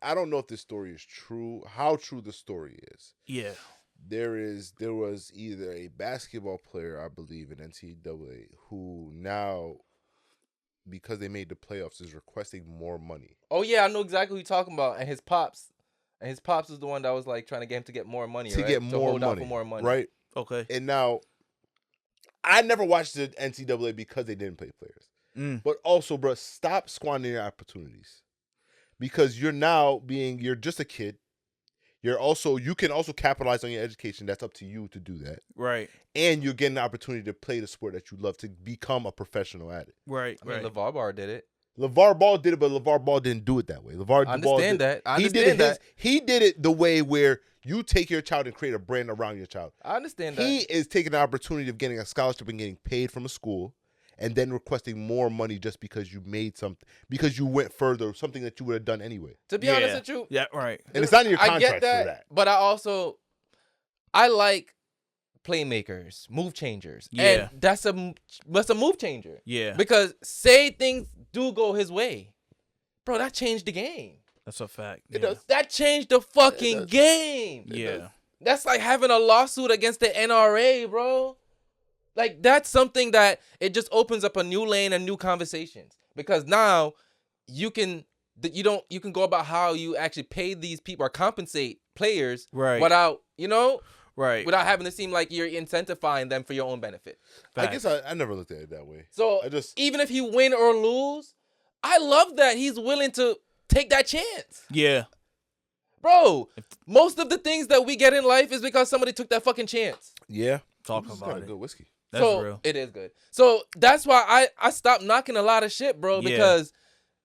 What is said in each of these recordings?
I don't know if this story is true. How true the story is. Yeah. There was either a basketball player, I believe, in NCAA who now, because they made the playoffs, is requesting more money. Oh yeah, I know exactly who you're talking about. And his pops was the one that was like trying to get him to get more money, right? Get more to hold money, out for more money, right? Okay. And now, I never watched the NCAA because they didn't play players. But also, bro, stop squandering your opportunities, because you're just a kid. You can also capitalize on your education. That's up to you to do that. Right. And you're getting the opportunity to play the sport that you love, to become a professional at it. Right. I mean, LeVar Ball did it. LeVar Ball did it, but LeVar Ball didn't do it that way. I understand that. He did it the way where you take your child and create a brand around your child. I understand that. He is taking the opportunity of getting a scholarship and getting paid from a school, and then requesting more money just because you made something, because you went further, something that you would have done anyway. To be honest with you, yeah, right. And it's not in your contract I get that, for that. But I like playmakers, move changers. Yeah. And that's a move changer. Yeah. Because say things do go his way, bro, that changed the game. That's a fact. It does. That changed the fucking game. Yeah. That's like having a lawsuit against the NRA, bro. Like, that's something that it just opens up a new lane and new conversations. Because now you can go about how you actually pay these people or compensate players without, without having to seem like you're incentivizing them for your own benefit. I guess I never looked at it that way. So even if you win or lose, I love that he's willing to take that chance. Yeah. Bro, most of the things that we get in life is because somebody took that fucking chance. Yeah. Talk about it. Good whiskey. That's real. It is good. So that's why I stopped knocking a lot of shit, bro, because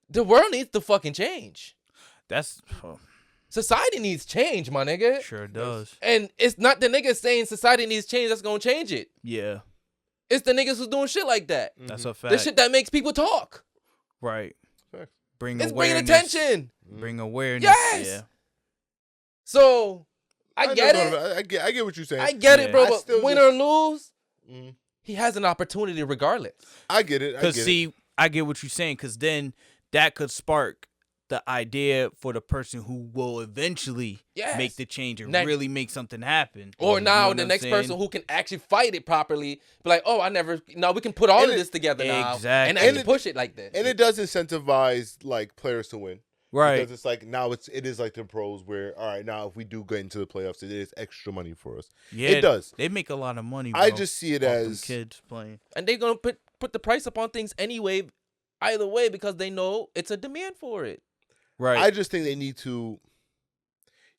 the world needs to fucking change. Society needs change, my nigga. Sure does. And it's not the niggas saying society needs change that's gonna change it. Yeah. It's the niggas who's doing shit like that. That's a fact. The shit that makes people talk. Right. It's bringing attention. Bring awareness. Yes. Yeah. So I get it. I get what you're saying. I get it, bro. But win or lose, he has an opportunity regardless. I get it. Because I get what you're saying, because then that could spark the idea for the person who will eventually make the change and really make something happen. Or now the next person who can actually fight it properly, be like, oh, we can put all of this together now. Exactly. And actually push it like this. And it does incentivize like players to win. Right. Because it's like now it is like the pros where, all right, now if we do get into the playoffs, it is extra money for us. Yeah, it does. They make a lot of money, bro, I just see it as kids playing. And they're going to put the price up on things anyway, either way, because they know it's a demand for it. Right. I just think they need to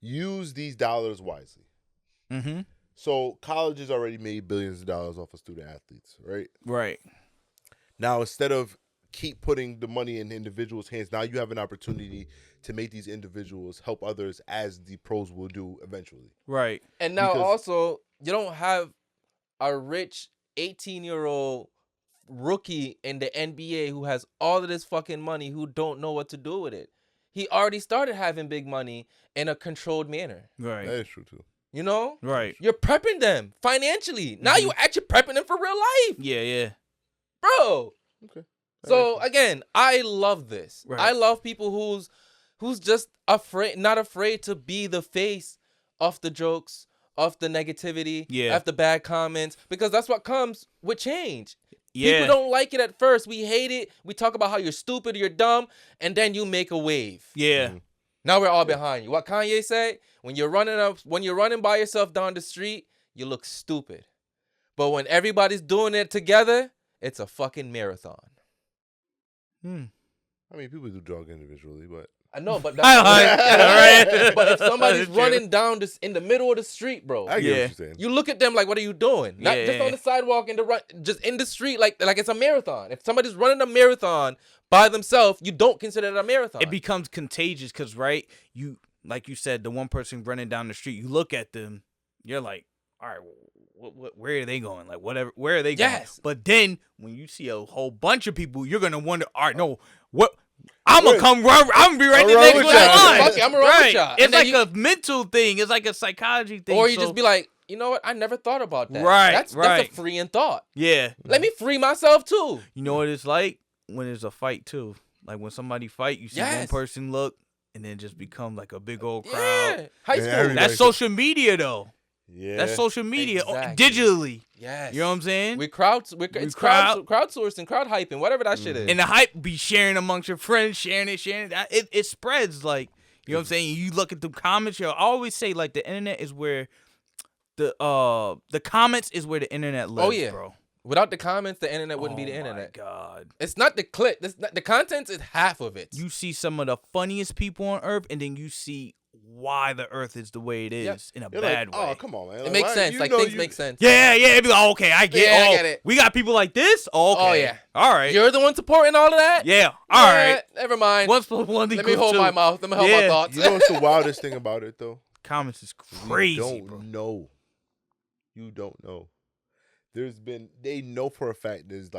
use these dollars wisely. Mm-hmm. So colleges already made billions of dollars off of student athletes, right? Right. Now, instead of keep putting the money in individuals' hands, now you have an opportunity to make these individuals help others, as the pros will do eventually. Right. And now also, you don't have a rich 18-year-old rookie in the NBA who has all of this fucking money who don't know what to do with it. He already started having big money in a controlled manner. Right. That is true too. You know? Right. You're prepping them financially. Now you're actually prepping them for real life. Yeah, yeah. Bro. Okay. So again, I love this. Right. I love people who's just not afraid to be the face of the jokes, of the negativity, of the bad comments, because that's what comes with change. Yeah. People don't like it at first. We hate it. We talk about how you're stupid, you're dumb, and then you make a wave. Yeah. Now we're all behind you. What Kanye say? When you're running by yourself down the street, you look stupid. But when everybody's doing it together, it's a fucking marathon. I mean, people do jog individually, but I know, but that's but if somebody's running down in the middle of the street, bro, I get what you're saying. You look at them like, what are you doing? Not just on the sidewalk just in the street, like it's a marathon. If somebody's running a marathon by themselves, you don't consider it a marathon. It becomes contagious because, right, you like you said, the one person running down the street, you look at them, you're like, all right, where are they going? Like, whatever, where are they going? Yes. But then when you see a whole bunch of people, you're gonna wonder, all right, no, what? I'm gonna come run. I'm gonna be right there next to line. I'm gonna run with y'all. It's like a mental thing. It's like a psychology thing. Or you just be like, you know what? I never thought about that. Right. That's a freeing thought. Yeah. Let me free myself too. You know what it's like when there's a fight too. Like when somebody fight, you see one person look, and then just become like a big old crowd. Yeah, high Yeah, school. everybody- That's social media though. Yeah. That's social media Exactly. digitally. Yes. You know what I'm saying? It's crowdsourcing, crowd hyping, whatever that shit is. And the hype be sharing amongst your friends, sharing it. It spreads like, you know what I'm saying? You look at the comments, I always say like the internet is where the comments is where the internet lives, yeah. bro. Without the comments, the internet wouldn't be the Oh internet. my God. It's not the clip. The content is half of it. You see some of the funniest people on earth, and then you see why the earth is the way it is in a You're bad like, way. oh, come on, man. It makes sense. You Like know things you- make sense. Yeah. It'd be like, okay, I get Yeah, I oh, get it. we got people like this? Oh, okay. Oh, yeah. All right. You're the one supporting all of that? Yeah. All right. Never mind. 1 + 1 Let me equals hold 2. my mouth. Let me hold my Yeah. thoughts. You know what's the wildest thing about it, though? Comments is crazy, You don't bro. know. You don't know. They know for a fact there's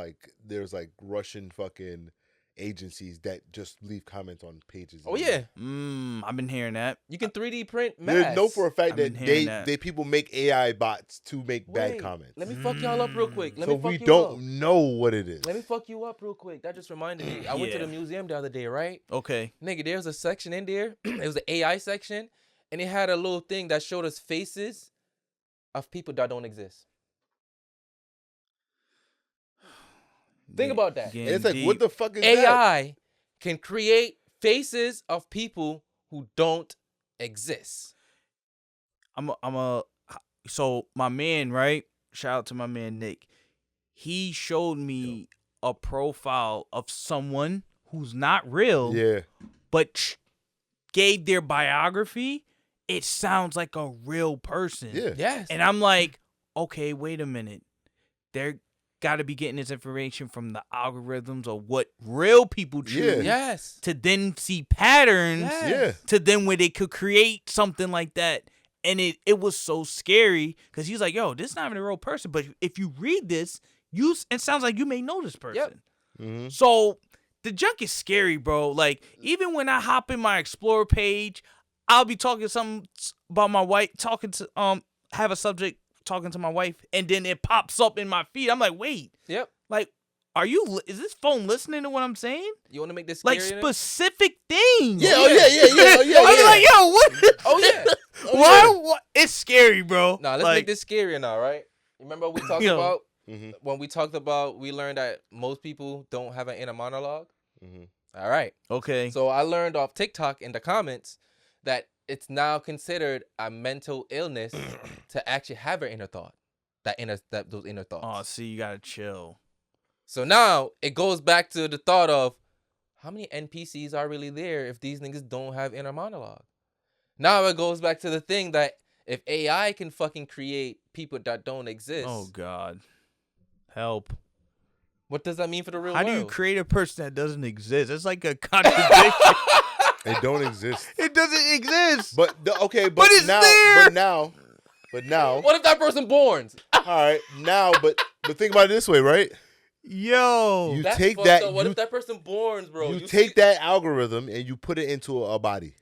like Russian fucking agencies that just leave comments on pages. Oh, yeah. I've been hearing that. You can 3D print There's masks. know for a fact I've that been hearing that. they people make AI bots to make bad Wait, comments. Let me fuck y'all up real quick. Let So me fuck we you don't up. know what it is. Let me fuck you up real quick. That just reminded me. I went to Yeah. the museum the other day, right? Okay. Nigga, there's a section in there. It was the AI section. And it had a little thing that showed us faces of people that don't exist. Think about that. Getting And it's like, deep. what the fuck is that? AI can create faces of people who don't exist. So my man, right? Shout out to my man Nick. He showed me a profile of someone who's not real, Yeah. but gave their biography. It sounds like a real person. Yeah. Yes. And I'm like, okay, wait a minute. They're got to be getting this information from the algorithms of what real people choose Yes. to then see patterns Yes. Yeah. to then where they could create something like that. And it was so scary because he's like, yo, this is not even a real person. But if you read this, it sounds like you may know this person. Mm-hmm. So the junk is scary, bro. Like, even when I hop in my Explorer page, I'll be talking something about my wife, have a subject talking to my wife, and then it pops up in my feed. I'm like, wait. Yep. Like, is this phone listening to what I'm saying? You want to make this Like, scary? specific things. Yeah. Oh yeah. I'm like, yo, what? Oh, yeah. Why? It's scary, bro. Now, let's make this scarier now, right? Remember what we talked Yo. about? Mm-hmm. When we learned that most people don't have an inner monologue. Mm-hmm. All right. Okay. So I learned off TikTok in the comments that it's now considered a mental illness to actually have an inner thought, those inner thoughts. Oh, see, you gotta chill. So now it goes back to the thought of how many NPCs are really there if these niggas don't have inner monologue. Now it goes back to the thing that if AI can fucking create people that don't exist, Oh God, help! what does that mean for the real How world? do you create a person that doesn't exist? It's like a contradiction. They don't exist. It doesn't exist. But it's now, there. but now, What if that person borns? all right, now, but think about it this way, right? Yo, You That's take fucked that, up. What if that person borns, bro? you take that algorithm and you put it into a body.